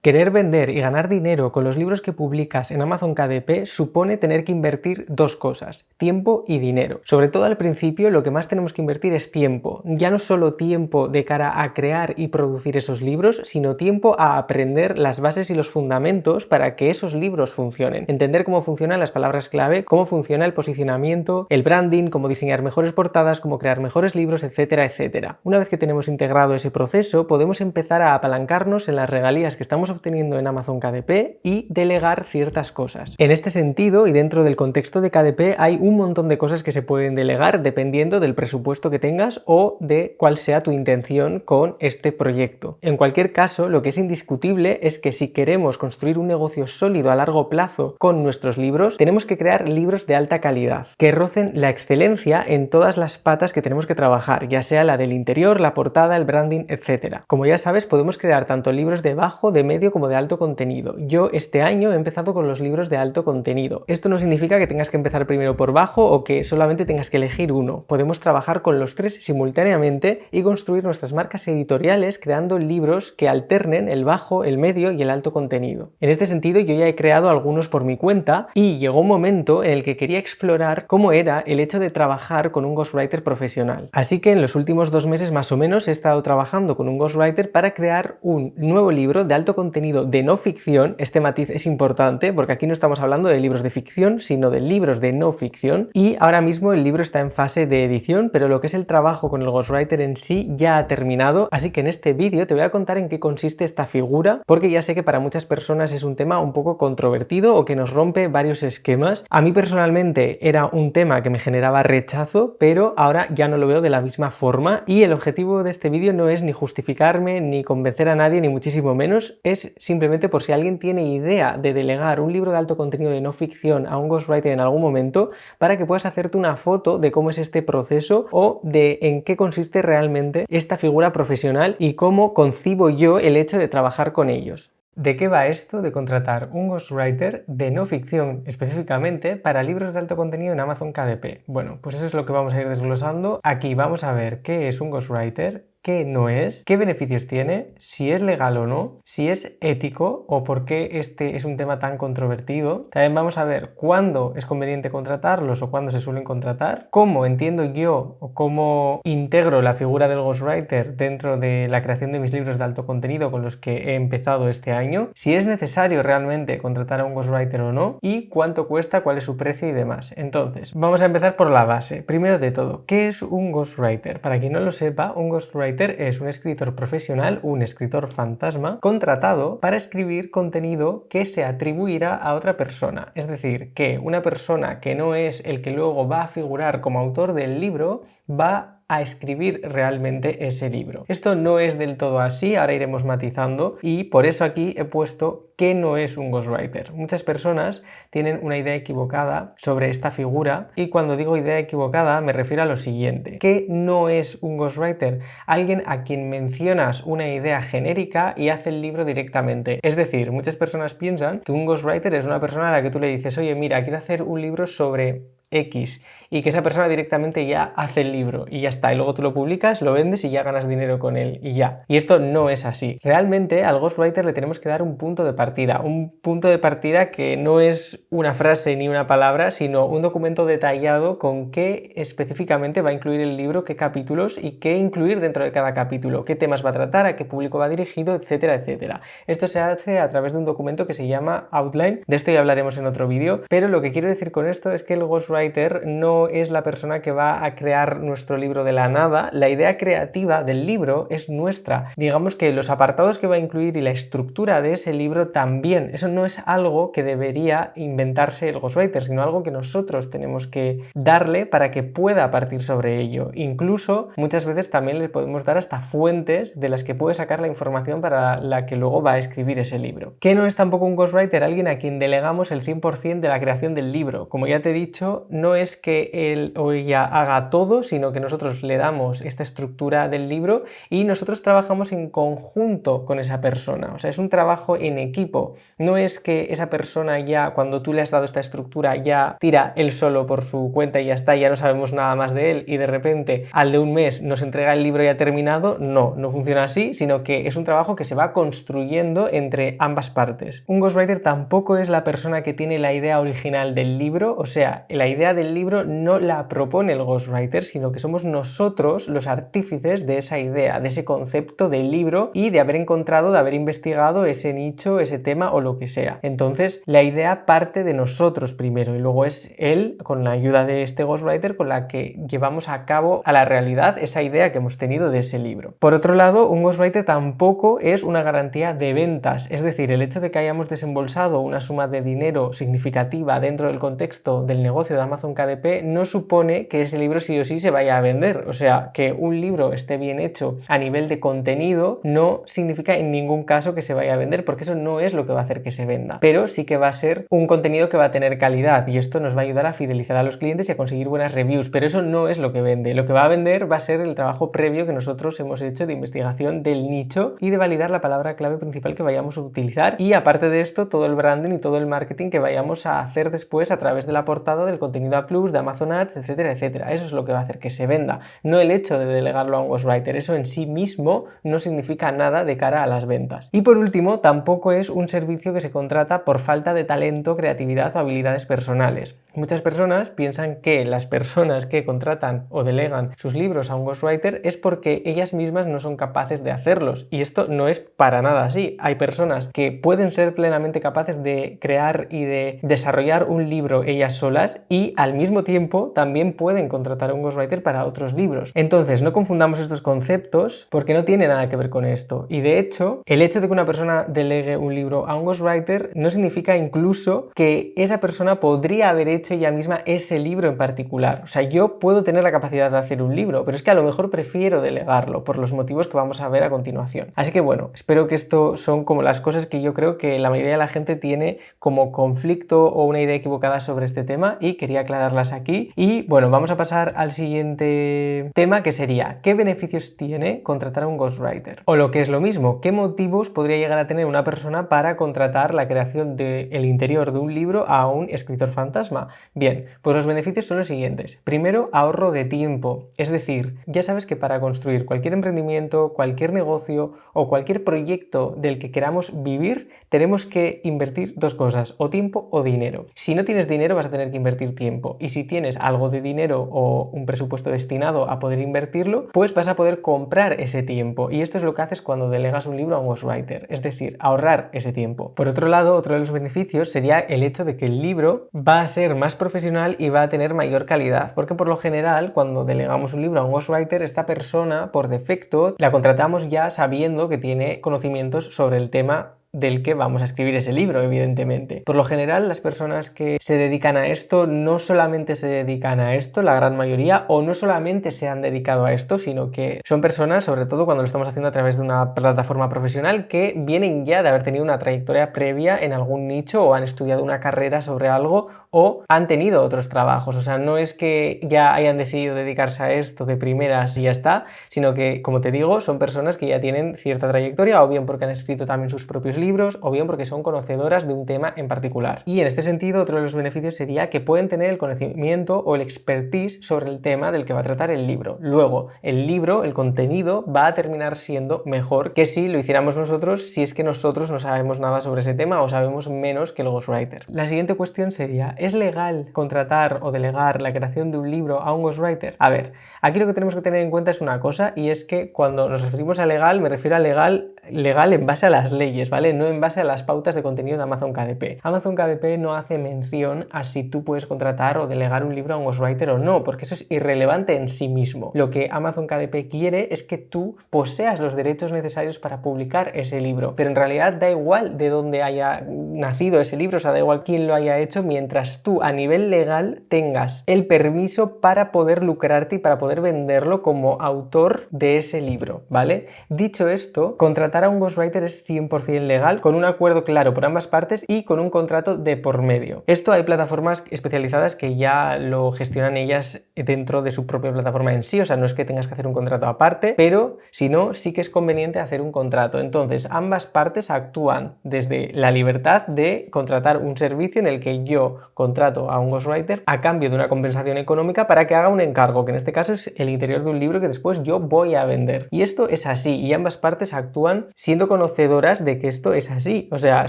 Querer vender y ganar dinero con los libros que publicas en Amazon KDP supone tener que invertir dos cosas, tiempo y dinero. Sobre todo al principio lo que más tenemos que invertir es tiempo. Ya no solo tiempo de cara a crear y producir esos libros, sino tiempo a aprender las bases y los fundamentos para que esos libros funcionen. Entender cómo funcionan las palabras clave, cómo funciona el posicionamiento, el branding, cómo diseñar mejores portadas, cómo crear mejores libros, etcétera, etcétera. Una vez que tenemos integrado ese proceso, podemos empezar a apalancarnos en las regalías que estamos obteniendo en Amazon KDP y delegar ciertas cosas. En este sentido y dentro del contexto de KDP hay un montón de cosas que se pueden delegar dependiendo del presupuesto que tengas o de cuál sea tu intención con este proyecto. En cualquier caso, lo que es indiscutible es que si queremos construir un negocio sólido a largo plazo con nuestros libros, tenemos que crear libros de alta calidad, que rocen la excelencia en todas las patas que tenemos que trabajar, ya sea la del interior, la portada, el branding, etc. Como ya sabes, podemos crear tanto libros de bajo, de medio como de alto contenido. Yo este año he empezado con los libros de alto contenido. Esto no significa que tengas que empezar primero por bajo o que solamente tengas que elegir uno. Podemos trabajar con los tres simultáneamente y construir nuestras marcas editoriales creando libros que alternen el bajo, el medio y el alto contenido. En este sentido, yo ya he creado algunos por mi cuenta y llegó un momento en el que quería explorar cómo era el hecho de trabajar con un ghostwriter profesional. Así que en los últimos 2 meses más o menos he estado trabajando con un ghostwriter para crear un nuevo libro de alto contenido de no ficción. Este matiz es importante porque aquí no estamos hablando de libros de ficción, sino de libros de no ficción, y ahora mismo el libro está en fase de edición, pero lo que es el trabajo con el ghostwriter en sí ya ha terminado, así que en este vídeo te voy a contar en qué consiste esta figura, porque ya sé que para muchas personas es un tema un poco controvertido o que nos rompe varios esquemas. A mí personalmente era un tema que me generaba rechazo, pero ahora ya no lo veo de la misma forma y el objetivo de este vídeo no es ni justificarme, ni convencer a nadie, ni muchísimo menos, es simplemente por si alguien tiene idea de delegar un libro de alto contenido de no ficción a un ghostwriter en algún momento, para que puedas hacerte una foto de cómo es este proceso o de en qué consiste realmente esta figura profesional y cómo concibo yo el hecho de trabajar con ellos. ¿De qué va esto de contratar un ghostwriter de no ficción específicamente para libros de alto contenido en Amazon KDP? Bueno, pues eso es lo que vamos a ir desglosando. Aquí vamos a ver qué es un ghostwriter, qué no es, qué beneficios tiene, si es legal o no, si es ético o por qué este es un tema tan controvertido. También vamos a ver cuándo es conveniente contratarlos o cuándo se suelen contratar, cómo entiendo yo o cómo integro la figura del ghostwriter dentro de la creación de mis libros de alto contenido con los que he empezado este año, si es necesario realmente contratar a un ghostwriter o no y cuánto cuesta, cuál es su precio y demás. Entonces, vamos a empezar por la base. Primero de todo, ¿qué es un ghostwriter? Para quien no lo sepa, un ghostwriter es un escritor profesional, un escritor fantasma, contratado para escribir contenido que se atribuirá a otra persona. Es decir, que una persona que no es el que luego va a figurar como autor del libro va a escribir realmente ese libro. Esto no es del todo así, ahora iremos matizando y por eso aquí he puesto que no es un ghostwriter. Muchas personas tienen una idea equivocada sobre esta figura y cuando digo idea equivocada me refiero a lo siguiente. ¿Qué no es un ghostwriter? Alguien a quien mencionas una idea genérica y hace el libro directamente. Es decir, muchas personas piensan que un ghostwriter es una persona a la que tú le dices, oye, mira, quiero hacer un libro sobre X, y que esa persona directamente ya hace el libro y ya está, y luego tú lo publicas, lo vendes y ya ganas dinero con él y ya. Y esto no es así. Realmente al ghostwriter le tenemos que dar un punto de partida que no es una frase ni una palabra, sino un documento detallado con qué específicamente va a incluir el libro, qué capítulos y qué incluir dentro de cada capítulo, qué temas va a tratar, a qué público va dirigido, etcétera, etcétera. Esto se hace a través de un documento que se llama Outline, de esto ya hablaremos en otro vídeo, pero lo que quiero decir con esto es que el ghostwriter no es la persona que va a crear nuestro libro de la nada. La idea creativa del libro es nuestra. Digamos que los apartados que va a incluir y la estructura de ese libro también. Eso no es algo que debería inventarse el ghostwriter, sino algo que nosotros tenemos que darle para que pueda partir sobre ello. Incluso muchas veces también le podemos dar hasta fuentes de las que puede sacar la información para la que luego va a escribir ese libro. ¿Qué no es tampoco un ghostwriter? Alguien a quien delegamos el 100% de la creación del libro. Como ya te he dicho, no es que él o ella haga todo, sino que nosotros le damos esta estructura del libro y nosotros trabajamos en conjunto con esa persona. O sea, es un trabajo en equipo. No es que esa persona ya, cuando tú le has dado esta estructura, ya tira él solo por su cuenta y ya está, ya no sabemos nada más de él y de repente al de un mes nos entrega el libro ya terminado. No, no funciona así, sino que es un trabajo que se va construyendo entre ambas partes. Un ghostwriter tampoco es la persona que tiene la idea original del libro, o sea, la idea del libro no la propone el ghostwriter, sino que somos nosotros los artífices de esa idea, de ese concepto del libro y de haber encontrado, de haber investigado ese nicho, ese tema o lo que sea. Entonces, la idea parte de nosotros primero y luego es él, con la ayuda de este ghostwriter, con la que llevamos a cabo a la realidad esa idea que hemos tenido de ese libro. Por otro lado, un ghostwriter tampoco es una garantía de ventas, es decir, el hecho de que hayamos desembolsado una suma de dinero significativa dentro del contexto del negocio de Amazon KDP no supone que ese libro sí o sí se vaya a vender. O sea, que un libro esté bien hecho a nivel de contenido no significa en ningún caso que se vaya a vender, porque eso no es lo que va a hacer que se venda, pero sí que va a ser un contenido que va a tener calidad y esto nos va a ayudar a fidelizar a los clientes y a conseguir buenas reviews, pero eso no es lo que vende. Lo que va a vender va a ser el trabajo previo que nosotros hemos hecho de investigación del nicho y de validar la palabra clave principal que vayamos a utilizar y aparte de esto todo el branding y todo el marketing que vayamos a hacer después a través de la portada, del contenido a plus, de Amazon Ads, etcétera, etcétera. Eso es lo que va a hacer que se venda, no el hecho de delegarlo a un ghostwriter. Eso en sí mismo no significa nada de cara a las ventas. Y por último, tampoco es un servicio que se contrata por falta de talento, creatividad o habilidades personales. Muchas personas piensan que las personas que contratan o delegan sus libros a un ghostwriter es porque ellas mismas no son capaces de hacerlos y esto no es para nada así. Hay personas que pueden ser plenamente capaces de crear y de desarrollar un libro ellas solas y al mismo tiempo también pueden contratar a un ghostwriter para otros libros. Entonces no confundamos estos conceptos porque no tiene nada que ver con esto y de hecho el hecho de que una persona delegue un libro a un ghostwriter no significa incluso que esa persona podría haber hecho ella misma ese libro en particular. O sea, yo puedo tener la capacidad de hacer un libro, pero es que a lo mejor prefiero delegarlo por los motivos que vamos a ver a continuación. Así que bueno, espero que esto son como las cosas que yo creo que la mayoría de la gente tiene como conflicto o una idea equivocada sobre este tema y quería aclararlas aquí. Y bueno, vamos a pasar al siguiente tema, que sería ¿qué beneficios tiene contratar a un ghostwriter? O lo que es lo mismo, ¿qué motivos podría llegar a tener una persona para contratar la creación del interior de un libro a un escritor fantasma? Bien, pues los beneficios son los siguientes. Primero, ahorro de tiempo. Es decir, ya sabes que para construir cualquier emprendimiento, cualquier negocio o cualquier proyecto del que queramos vivir, tenemos que invertir dos cosas, o tiempo o dinero. Si no tienes dinero vas a tener que invertir tiempo y si tienes algo de dinero o un presupuesto destinado a poder invertirlo, pues vas a poder comprar ese tiempo y esto es lo que haces cuando delegas un libro a un ghostwriter, es decir, ahorrar ese tiempo. Por otro lado, otro de los beneficios sería el hecho de que el libro va a ser más profesional y va a tener mayor calidad, porque por lo general cuando delegamos un libro a un ghostwriter, esta persona por defecto la contratamos ya sabiendo que tiene conocimientos sobre el tema del que vamos a escribir ese libro, evidentemente. Por lo general, las personas que se dedican a esto no solamente se dedican a esto, la gran mayoría, o no solamente se han dedicado a esto, sino que son personas, sobre todo cuando lo estamos haciendo a través de una plataforma profesional, que vienen ya de haber tenido una trayectoria previa en algún nicho o han estudiado una carrera sobre algo o han tenido otros trabajos. O sea, no es que ya hayan decidido dedicarse a esto de primeras y ya está, sino que, como te digo, son personas que ya tienen cierta trayectoria o bien porque han escrito también sus propios libros o bien porque son conocedoras de un tema en particular. Y en este sentido, otro de los beneficios sería que pueden tener el conocimiento o el expertise sobre el tema del que va a tratar el libro. Luego, el libro, el contenido, va a terminar siendo mejor que si lo hiciéramos nosotros, si es que nosotros no sabemos nada sobre ese tema o sabemos menos que el ghostwriter. La siguiente cuestión sería, ¿es legal contratar o delegar la creación de un libro a un ghostwriter? A ver, aquí lo que tenemos que tener en cuenta es una cosa y es que cuando nos referimos a legal, me refiero a legal en base a las leyes, ¿vale? No en base a las pautas de contenido de Amazon KDP. Amazon KDP no hace mención a si tú puedes contratar o delegar un libro a un ghostwriter o no, porque eso es irrelevante en sí mismo. Lo que Amazon KDP quiere es que tú poseas los derechos necesarios para publicar ese libro, pero en realidad da igual de dónde haya nacido ese libro, o sea, da igual quién lo haya hecho, mientras tú a nivel legal tengas el permiso para poder lucrarte y para poder venderlo como autor de ese libro, ¿vale? Dicho esto, contratar a un ghostwriter es 100% legal, con un acuerdo claro por ambas partes y con un contrato de por medio. Esto hay plataformas especializadas que ya lo gestionan ellas dentro de su propia plataforma en sí, o sea, no es que tengas que hacer un contrato aparte, pero si no, sí que es conveniente hacer un contrato. Entonces, ambas partes actúan desde la libertad de contratar un servicio en el que yo contrato a un ghostwriter a cambio de una compensación económica para que haga un encargo, que en este caso es el interior de un libro que después yo voy a vender. Y esto es así, y ambas partes actúan siendo conocedoras de que esto es así, o sea,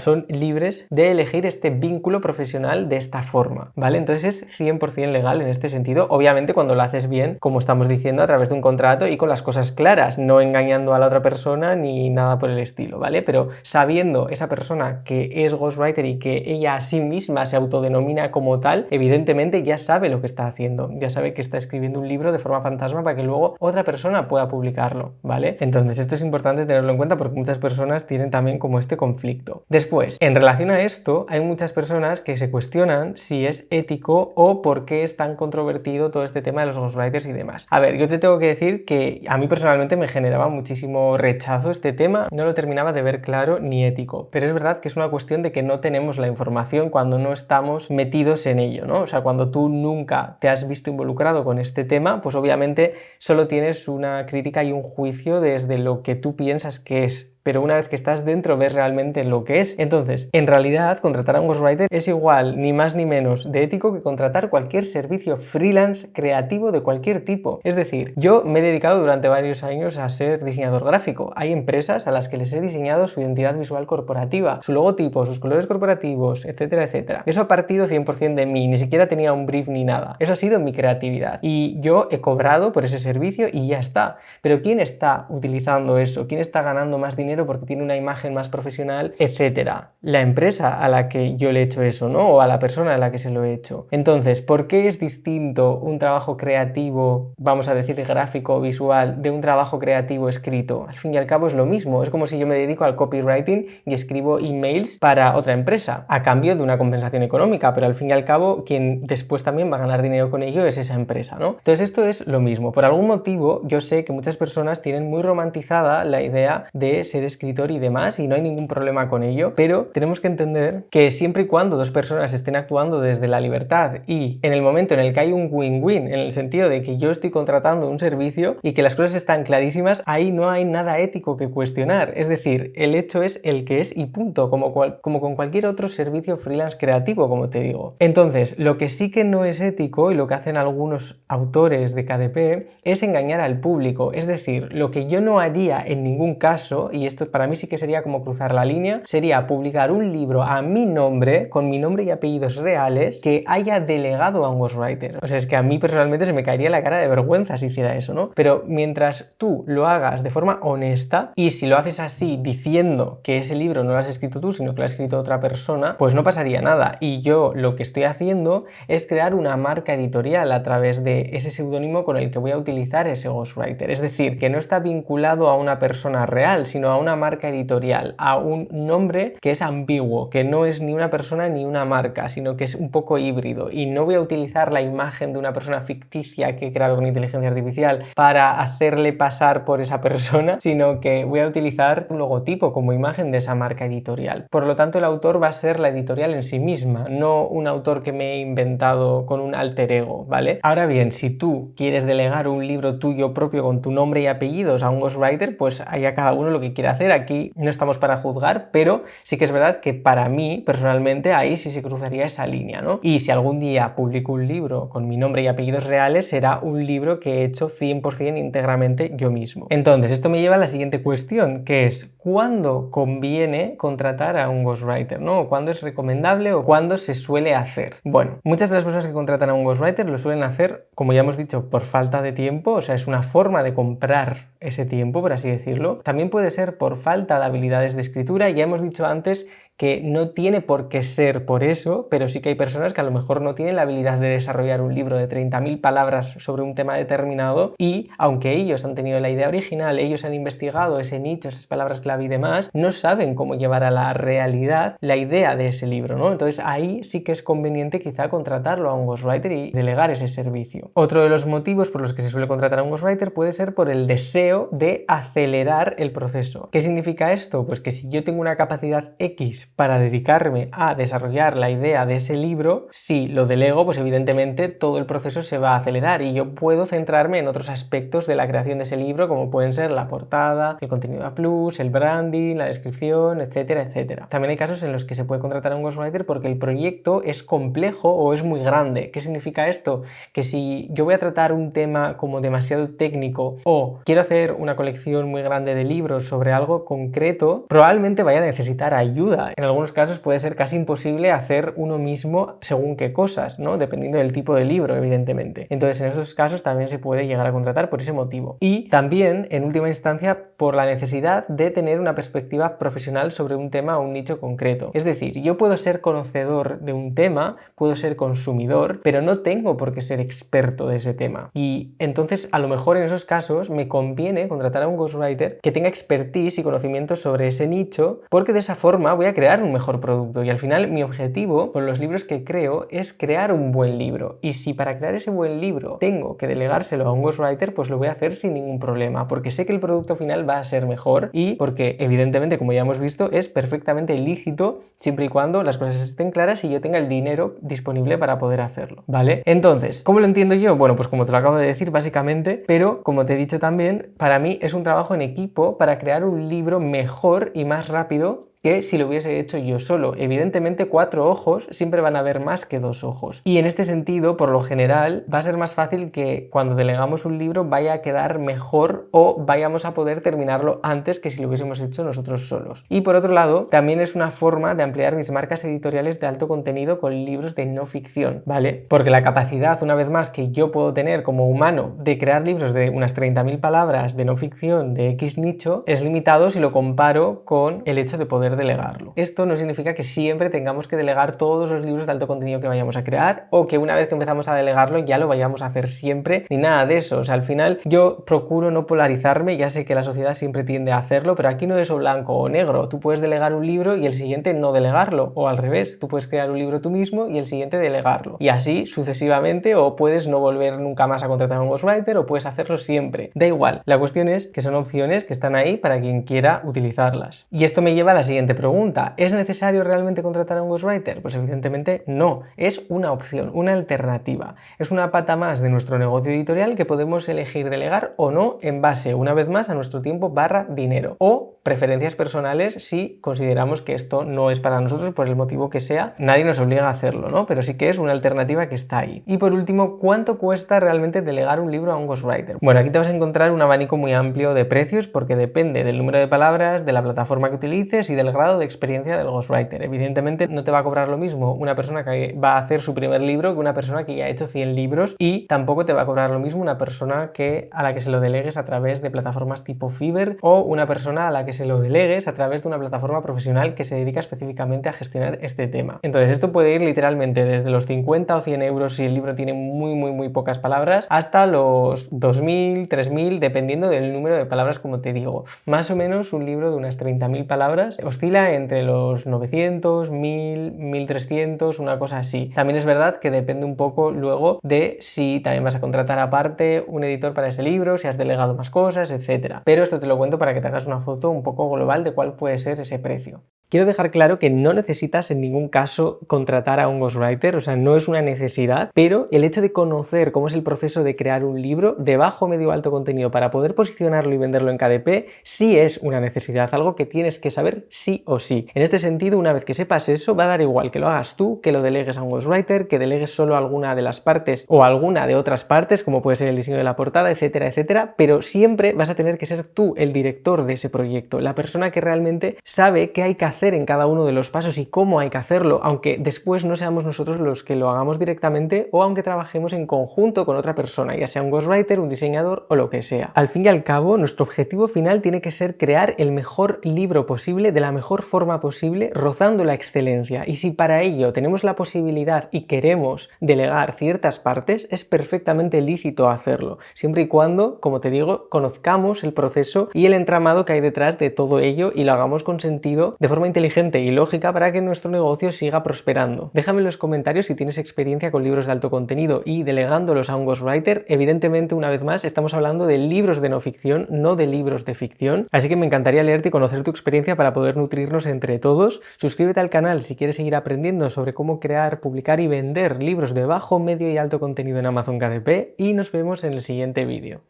son libres de elegir este vínculo profesional de esta forma, ¿vale? Entonces es 100% legal en este sentido, obviamente cuando lo haces bien, como estamos diciendo, a través de un contrato y con las cosas claras, no engañando a la otra persona ni nada por el estilo, ¿vale? Pero sabiendo esa persona que es ghostwriter y que ella a sí misma se autodenomina como tal, evidentemente ya sabe lo que está haciendo, ya sabe que está escribiendo un libro de forma fantasma para que luego otra persona pueda publicarlo, ¿vale? Entonces esto es importante tenerlo en cuenta porque muchas personas tienen también como este conflicto. Después, en relación a esto, hay muchas personas que se cuestionan si es ético o por qué es tan controvertido todo este tema de los ghostwriters y demás. A ver, yo te tengo que decir que a mí personalmente me generaba muchísimo rechazo este tema, no lo terminaba de ver claro ni ético, pero es verdad que es una cuestión de que no tenemos la información cuando no estamos metidos en ello, ¿no? O sea, cuando tú nunca te has visto involucrado con este tema, pues obviamente solo tienes una crítica y un juicio desde lo que tú piensas que es. Pero una vez que estás dentro ves realmente lo que es. Entonces, en realidad, contratar a un ghostwriter es igual, ni más ni menos, de ético que contratar cualquier servicio freelance creativo de cualquier tipo. Es decir, yo me he dedicado durante varios años a ser diseñador gráfico. Hay empresas a las que les he diseñado su identidad visual corporativa, su logotipo, sus colores corporativos, etcétera, etcétera. Eso ha partido 100% de mí, ni siquiera tenía un brief ni nada. Eso ha sido mi creatividad. Y yo he cobrado por ese servicio y ya está. Pero ¿quién está utilizando eso? ¿Quién está ganando más dinero porque tiene una imagen más profesional, etcétera? La empresa a la que yo le he hecho eso, ¿no? O a la persona a la que se lo he hecho. Entonces, ¿por qué es distinto un trabajo creativo, vamos a decir gráfico o visual, de un trabajo creativo escrito? Al fin y al cabo es lo mismo. Es como si yo me dedico al copywriting y escribo emails para otra empresa a cambio de una compensación económica, pero al fin y al cabo quien después también va a ganar dinero con ello es esa empresa, ¿no? Entonces esto es lo mismo. Por algún motivo yo sé que muchas personas tienen muy romantizada la idea de ser escritor y demás, y no hay ningún problema con ello, pero tenemos que entender que siempre y cuando dos personas estén actuando desde la libertad y en el momento en el que hay un win-win, en el sentido de que yo estoy contratando un servicio y que las cosas están clarísimas, ahí no hay nada ético que cuestionar. Es decir, el hecho es el que es y punto, como con cualquier otro servicio freelance creativo, como te digo. Entonces, lo que sí que no es ético y lo que hacen algunos autores de KDP es engañar al público. Es decir, lo que yo no haría en ningún caso, y esto para mí sí que sería como cruzar la línea, sería publicar un libro a mi nombre, con mi nombre y apellidos reales, que haya delegado a un ghostwriter. O sea, es que a mí personalmente se me caería la cara de vergüenza si hiciera eso, ¿no? Pero mientras tú lo hagas de forma honesta, y si lo haces así diciendo que ese libro no lo has escrito tú, sino que lo ha escrito otra persona, pues no pasaría nada. Y yo lo que estoy haciendo es crear una marca editorial a través de ese seudónimo con el que voy a utilizar ese ghostwriter. Es decir, que no está vinculado a una persona real, sino a una marca editorial, a un nombre que es ambiguo, que no es ni una persona ni una marca, sino que es un poco híbrido. Y no voy a utilizar la imagen de una persona ficticia que he creado con inteligencia artificial para hacerle pasar por esa persona, sino que voy a utilizar un logotipo como imagen de esa marca editorial. Por lo tanto, el autor va a ser la editorial en sí misma, no un autor que me he inventado con un alter ego, ¿vale? Ahora bien, si tú quieres delegar un libro tuyo propio con tu nombre y apellidos a un ghostwriter, pues haya cada uno lo que quiera hacer. Aquí no estamos para juzgar, pero sí que es verdad que para mí, personalmente, ahí sí se cruzaría esa línea, ¿no? Y si algún día publico un libro con mi nombre y apellidos reales, será un libro que he hecho 100% íntegramente yo mismo. Entonces, esto me lleva a la siguiente cuestión, que es ¿cuándo conviene contratar a un ghostwriter, ¿no? ¿Cuándo es recomendable o cuándo se suele hacer? Bueno, muchas de las personas que contratan a un ghostwriter lo suelen hacer, como ya hemos dicho, por falta de tiempo, o sea, es una forma de comprar ese tiempo, por así decirlo. También puede ser por falta de habilidades de escritura. Ya hemos dicho antes que no tiene por qué ser por eso, pero sí que hay personas que a lo mejor no tienen la habilidad de desarrollar un libro de 30.000 palabras sobre un tema determinado y, aunque ellos han tenido la idea original, ellos han investigado ese nicho, esas palabras clave y demás, no saben cómo llevar a la realidad la idea de ese libro, ¿no? Entonces ahí sí que es conveniente quizá contratarlo a un ghostwriter y delegar ese servicio. Otro de los motivos por los que se suele contratar a un ghostwriter puede ser por el deseo de acelerar el proceso. ¿Qué significa esto? Pues que si yo tengo una capacidad X para dedicarme a desarrollar la idea de ese libro, si lo delego, pues evidentemente todo el proceso se va a acelerar y yo puedo centrarme en otros aspectos de la creación de ese libro, como pueden ser la portada, el contenido a plus, el branding, la descripción, etcétera, etcétera. También hay casos en los que se puede contratar a un ghostwriter porque el proyecto es complejo o es muy grande. ¿Qué significa esto? Que si yo voy a tratar un tema como demasiado técnico o quiero hacer una colección muy grande de libros sobre algo concreto, probablemente vaya a necesitar ayuda. En algunos casos puede ser casi imposible hacer uno mismo según qué cosas, ¿no? Dependiendo del tipo de libro, evidentemente. Entonces, en esos casos también se puede llegar a contratar por ese motivo. Y también, en última instancia, por la necesidad de tener una perspectiva profesional sobre un tema o un nicho concreto. Es decir, yo puedo ser conocedor de un tema, puedo ser consumidor, pero no tengo por qué ser experto de ese tema. Y entonces, a lo mejor en esos casos me conviene contratar a un ghostwriter que tenga expertise y conocimientos sobre ese nicho, porque de esa forma voy a crear un mejor producto. Y al final, mi objetivo con los libros que creo es crear un buen libro. Y si para crear ese buen libro tengo que delegárselo a un ghostwriter, pues lo voy a hacer sin ningún problema, porque sé que el producto final va a ser mejor y porque evidentemente, como ya hemos visto, es perfectamente lícito siempre y cuando las cosas estén claras y yo tenga el dinero disponible para poder hacerlo, ¿vale? Entonces, ¿cómo lo entiendo yo? Bueno, pues como te lo acabo de decir básicamente, pero como te he dicho también, para mí es un trabajo en equipo para crear un libro mejor y más rápido que si lo hubiese hecho yo solo. Evidentemente 4 ojos siempre van a ver más que 2 ojos. Y en este sentido, por lo general, va a ser más fácil que cuando delegamos un libro vaya a quedar mejor o vayamos a poder terminarlo antes que si lo hubiésemos hecho nosotros solos. Y por otro lado, también es una forma de ampliar mis marcas editoriales de alto contenido con libros de no ficción, ¿vale? Porque la capacidad, una vez más, que yo puedo tener como humano de crear libros de unas 30.000 palabras de no ficción de X nicho es limitado si lo comparo con el hecho de poder delegarlo. Esto no significa que siempre tengamos que delegar todos los libros de alto contenido que vayamos a crear o que una vez que empezamos a delegarlo ya lo vayamos a hacer siempre, ni nada de eso. O sea, al final yo procuro no polarizarme, ya sé que la sociedad siempre tiende a hacerlo, pero aquí no es o blanco o negro. Tú puedes delegar un libro y el siguiente no delegarlo, o al revés, tú puedes crear un libro tú mismo y el siguiente delegarlo. Y así sucesivamente, o puedes no volver nunca más a contratar a un ghostwriter o puedes hacerlo siempre. Da igual. La cuestión es que son opciones que están ahí para quien quiera utilizarlas. Y esto me lleva a la siguiente pregunta. ¿Es necesario realmente contratar a un ghostwriter? Pues evidentemente no. Es una opción, una alternativa. Es una pata más de nuestro negocio editorial que podemos elegir delegar o no en base, una vez más, a nuestro tiempo / dinero o preferencias personales si consideramos que esto no es para nosotros por el motivo que sea. Nadie nos obliga a hacerlo, ¿no? Pero sí que es una alternativa que está ahí. Y por último, ¿cuánto cuesta realmente delegar un libro a un ghostwriter? Bueno, aquí te vas a encontrar un abanico muy amplio de precios porque depende del número de palabras, de la plataforma que utilices y del grado de experiencia del ghostwriter. Evidentemente no te va a cobrar lo mismo una persona que va a hacer su primer libro que una persona que ya ha hecho 100 libros y tampoco te va a cobrar lo mismo una persona a la que se lo delegues a través de plataformas tipo Fiverr o una persona a la que se lo delegues a través de una plataforma profesional que se dedica específicamente a gestionar este tema. Entonces esto puede ir literalmente desde los 50 o 100 euros si el libro tiene muy pocas palabras hasta los 2.000, 3.000 dependiendo del número de palabras, como te digo. Más o menos un libro de unas 30.000 palabras oscila entre los 900, 1.000, 1.300, una cosa así. También es verdad que depende un poco luego de si también vas a contratar aparte un editor para ese libro, si has delegado más cosas, etcétera. Pero esto te lo cuento para que te hagas una foto un poco global de cuál puede ser ese precio. Quiero dejar claro que no necesitas en ningún caso contratar a un ghostwriter, o sea, no es una necesidad, pero el hecho de conocer cómo es el proceso de crear un libro de bajo, medio, alto contenido para poder posicionarlo y venderlo en KDP sí es una necesidad, algo que tienes que saber sí o sí. En este sentido, una vez que sepas eso, va a dar igual que lo hagas tú, que lo delegues a un ghostwriter, que delegues solo alguna de las partes o alguna de otras partes, como puede ser el diseño de la portada, etcétera, etcétera, pero siempre vas a tener que ser tú el director de ese proyecto, la persona que realmente sabe qué hay que hacer hacer en cada uno de los pasos y cómo hay que hacerlo, aunque después no seamos nosotros los que lo hagamos directamente o aunque trabajemos en conjunto con otra persona, ya sea un ghostwriter, un diseñador o lo que sea. Al fin y al cabo, nuestro objetivo final tiene que ser crear el mejor libro posible de la mejor forma posible, rozando la excelencia. Y si para ello tenemos la posibilidad y queremos delegar ciertas partes, es perfectamente lícito hacerlo, siempre y cuando, como te digo, conozcamos el proceso y el entramado que hay detrás de todo ello y lo hagamos con sentido, de forma inteligente y lógica, para que nuestro negocio siga prosperando. Déjame en los comentarios si tienes experiencia con libros de alto contenido y delegándolos a un ghostwriter. Evidentemente, una vez más, estamos hablando de libros de no ficción, no de libros de ficción, así que me encantaría leerte y conocer tu experiencia para poder nutrirnos entre todos. Suscríbete al canal si quieres seguir aprendiendo sobre cómo crear, publicar y vender libros de bajo, medio y alto contenido en Amazon KDP, y nos vemos en el siguiente vídeo.